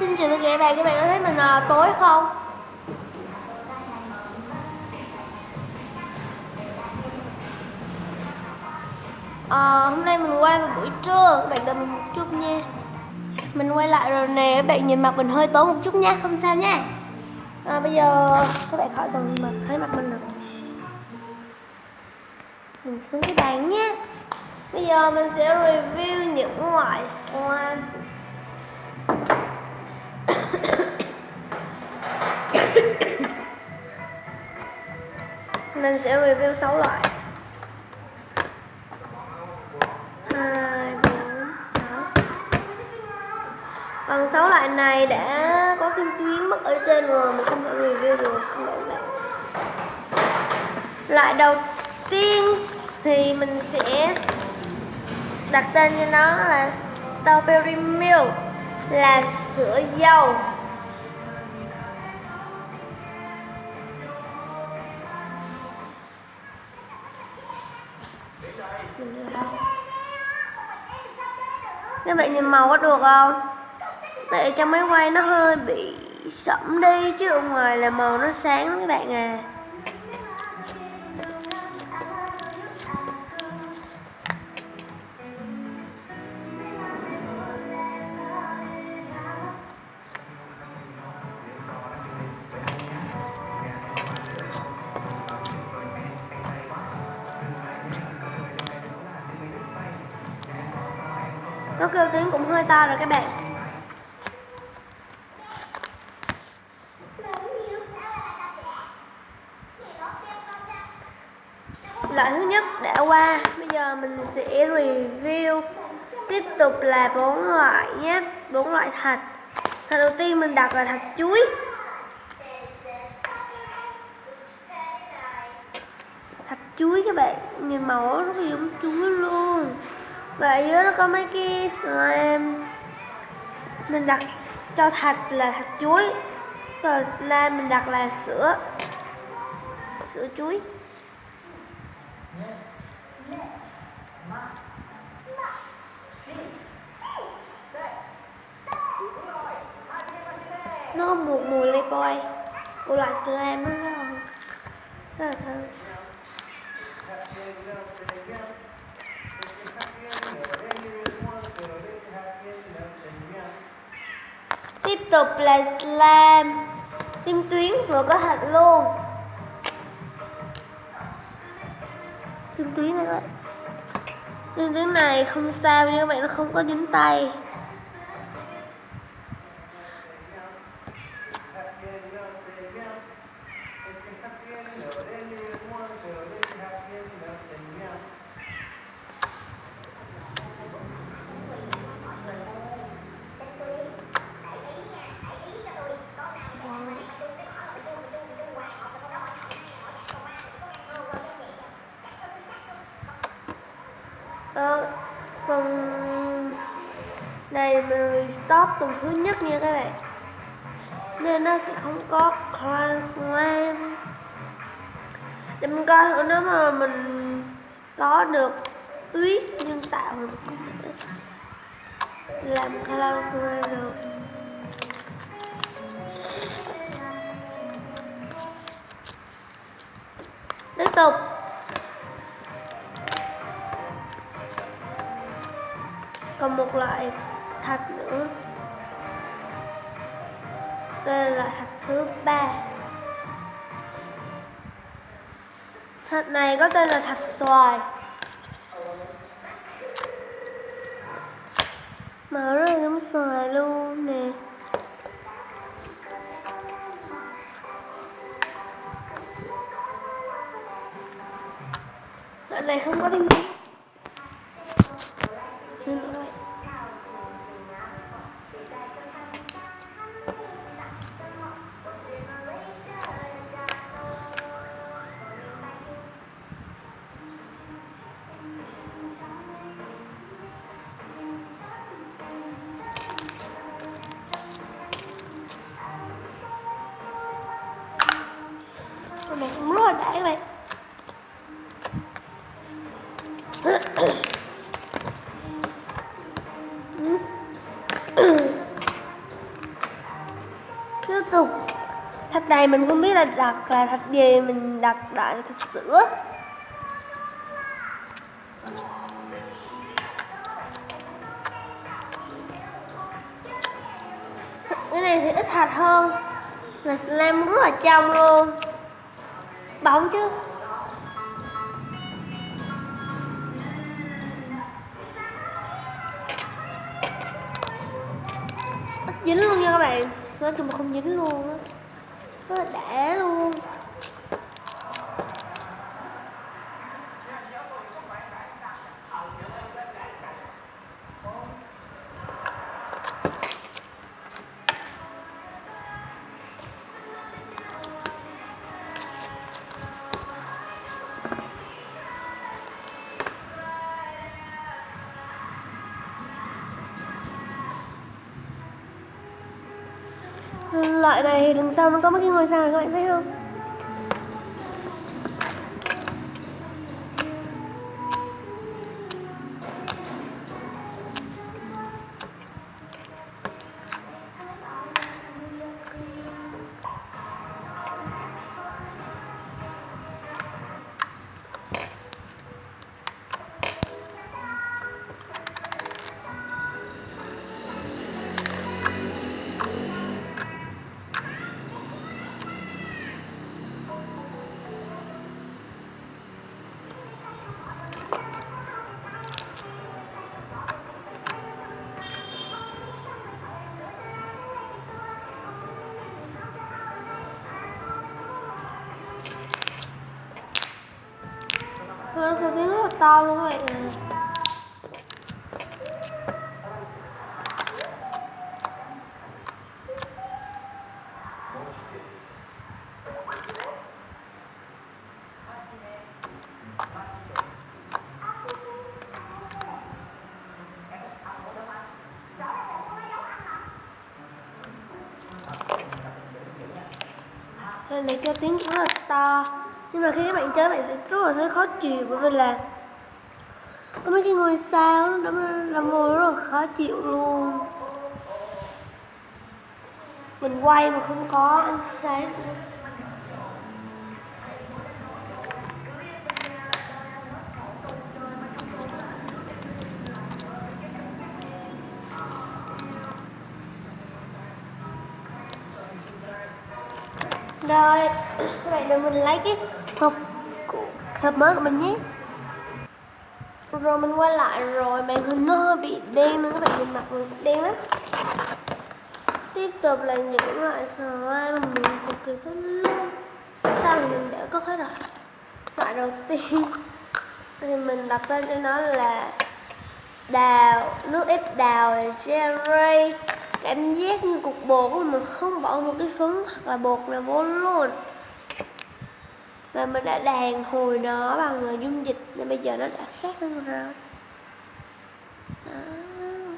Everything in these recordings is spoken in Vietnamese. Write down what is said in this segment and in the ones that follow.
Xin chào tất cả các bạn có thấy mình tối không? Hôm nay mình quay vào buổi trưa, các bạn đợi mình một chút nha. Mình quay lại rồi nè, các bạn nhìn mặt mình hơi tối một chút nha, không sao nha. Bây giờ các bạn khỏi cần thấy mặt mình rồi. Mình xuống cái bàn nhé. Bây giờ mình sẽ review những loại slime. Mình sẽ review 6 loại. 2, 4, 6. Còn 6 loại này đã có kim tuyến mất ở trên rồi, mình không thể review được, xin lỗi bạn. Loại đầu tiên thì mình sẽ đặt tên cho nó là Strawberry Milk, là sữa dâu. Các bạn nhìn màu có được không? Tại trong máy quay nó hơi bị sẫm đi, chứ ở ngoài là màu nó sáng lắm các bạn à. Nó kêu tiếng cũng hơi to rồi các bạn. Loại thứ nhất đã qua, bây giờ mình sẽ review tiếp tục là 4 loại nhé, 4 loại thạch. Thạch đầu tiên mình đặt là thạch chuối. Thạch chuối các bạn, nhìn màu rất là giống chuối luôn. Và ở dưới nó có mấy cái slime. Mình đặt cho thạch là thạch chuối, rồi slime mình đặt là sữa chuối. Nó có một mùi Playboy của loại slime đó rất là thơm. Tiếp tục là slime kim tuyến vừa có thạch luôn. Kim tuyến này các bạn, kim tuyến này không sao nhưng các bạn, nó không có dính tay. Còn này mình stop tuần thứ nhất nha các bạn, nên nó sẽ không có clown slime. Để mình coi thử nếu mà mình có được tuyết nhân tạo thì mình có thể làm clown slime được. Tiếp tục còn một loại thạch nữa, đây là thạch thứ 3. Thạch này có tên là thạch xoài, màu rất là giống xoài luôn nè. Loại này không có thêm gì. Xin lỗi. Con này cũng rất là đã các bạn. tục thạch này mình không biết là đặt là thạch gì, mình đặt đại là thạch sữa. Cái này thì ít thạch hơn, là slime rất là trong luôn, bóng chứ. Ít dính luôn nha các bạn, nói chung là không dính luôn á, rất là đã luôn. Loại này thì đằng sau nó có mấy cái ngôi sao này, các bạn thấy không? Nó có tiếng rất là to luôn các bạn ạ. Nên này kêu tiếng cũng rất là to, nhưng mà khi các bạn chơi bạn sẽ rất là thấy khó chịu, bởi vì là có mấy cái ngôi sao nó làm môi rất là khó chịu luôn. Mình quay mà không có ánh sáng. Rồi, các bạn đừng mình lấy cái hộp mới của mình nhé. Rồi mình quay lại rồi, màn hình nó hơi bị đen nữa, các bạn nhìn mặt mình đen lắm. Tiếp tục là những loại slime mà mình cực kỳ thích luôn. Sau thì mình đã có hết rồi. Loại đầu tiên thì mình đặt tên cho nó là đào, nước ép đào là cherry. Cảm giác như cục bột mà mình không bỏ một cái phấn hoặc là bột nào vô luôn. Và mình đã đàn hồi nó bằng dung dịch nên bây giờ nó đã khác hơn rồi. Đó,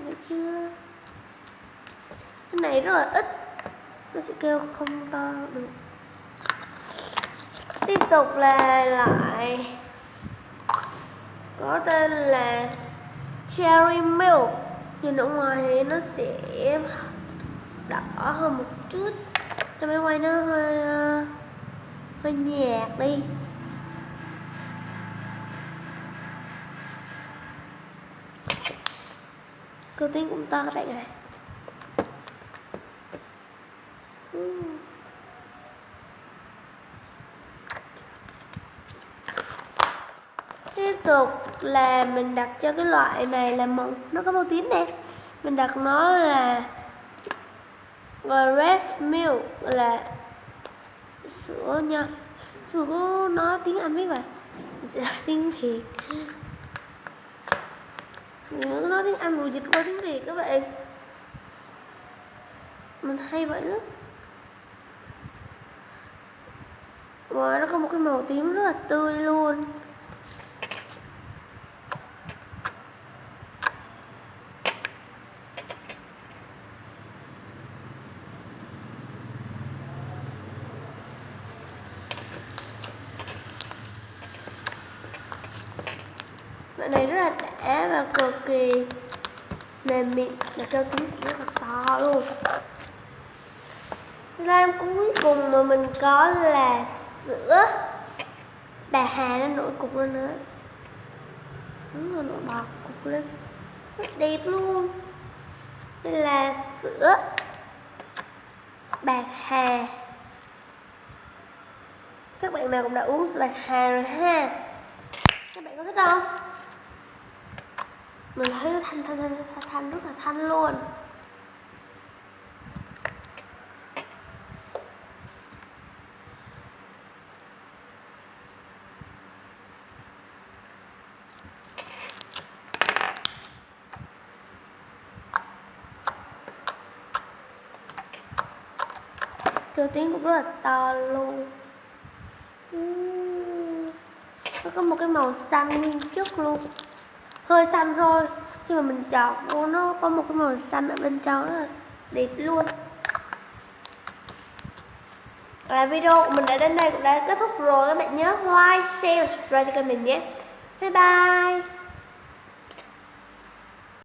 được chưa? Cái này rất là ít, nó sẽ kêu không to được. Tiếp tục là loại có tên là cherry milk. Nhìn ở ngoài thì nó sẽ đỏ hơn một chút, cho máy quay nó hơi nhạt đi. Cơ tiếng cũng to các bạn này. Tiếp tục là mình đặt cho cái loại này là màu, nó có màu tím nè, mình đặt nó là grape milk, là sữa nha. Chứ mà có nói tiếng Anh biết vậy, mình sẽ nói tiếng Việt. Mình có nói tiếng Anh rồi dịch qua tiếng Việt các bạn, mình hay vậy đó. Và nó có một cái màu tím rất là tươi luôn. Loại này rất là đã và cực kỳ mềm mịn, là kêu tiếng rất là to luôn. slime cuối cùng mà mình có là sữa bà Hà, nó nổi cục lên nữa. Đúng rồi, nổi bọt cục lên rất đẹp luôn. Đây là sữa bạc hà. Các bạn nào cũng đã uống sữa bạc hà rồi ha. Các bạn có thích không? Mình thấy nó thanh rất là thanh luôn. Kêu tiếng cũng rất là to luôn. Nó có một cái màu xanh nguyên chất luôn, hơi xanh thôi, khi mà mình chọt vô nó có một cái màu xanh ở bên trong, rất là đẹp luôn. Và video của mình đã đến đây cũng đã kết thúc rồi. Các bạn nhớ like, share và subscribe cho kênh mình nhé. Bye bye.